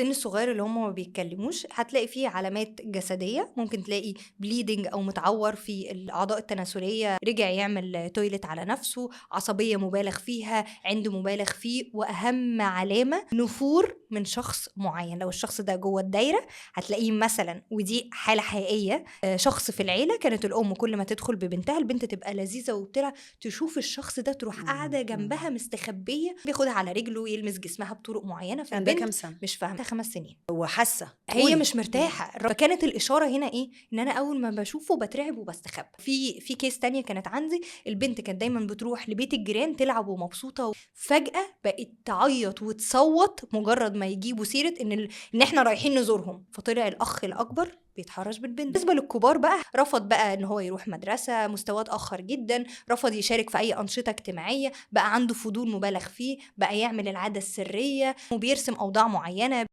السن الصغير اللي هم ما بيتكلموش هتلاقي فيه علامات جسدية، ممكن تلاقي بليدنج أو متعور في الأعضاء التناسلية، رجع يعمل تويلت على نفسه، عصبية مبالغ فيها، عند مبالغ فيه، وأهم علامة نفور من شخص معين. لو الشخص ده جوه الدايرة هتلاقيه مثلا، ودي حالة حقيقية، شخص في العيلة كانت الأم كل ما تدخل ببنتها البنت تبقى لذيذة وبتاع، تشوف الشخص ده تروح قاعدة جنبها مستخبية، بياخدها على رجله، يلمس جسمها بطرق معينة، عندها كام فالبنت سنة؟ مش فاهمة 5 سنين. وحاسة هي قولي. مش مرتاحة، فكانت الإشارة هنا إيه؟ إن أنا أول ما باشوفه باترعب وباستخبى. في كيس تانية كانت عندي، البنت كانت دايمًا بتروح لبيت الجيران تلعب ومبسوطة، فجأة بقت تعيط وتصوت مجرد ما يجيبوا سيرة إن إحنا رايحين نزورهم، فطلع الأخ الأكبر بيتحرش بالبنت. بالنسبة للكبار بقى، رفض بقى إن هو يروح مدرسة، مستواه اتأخر جدًا، رفض يشارك في أي أنشطة اجتماعية، بقى عنده فضول مبالغ فيه، بقى يعمل العادة السرية وبيرسم أوضاع معينة.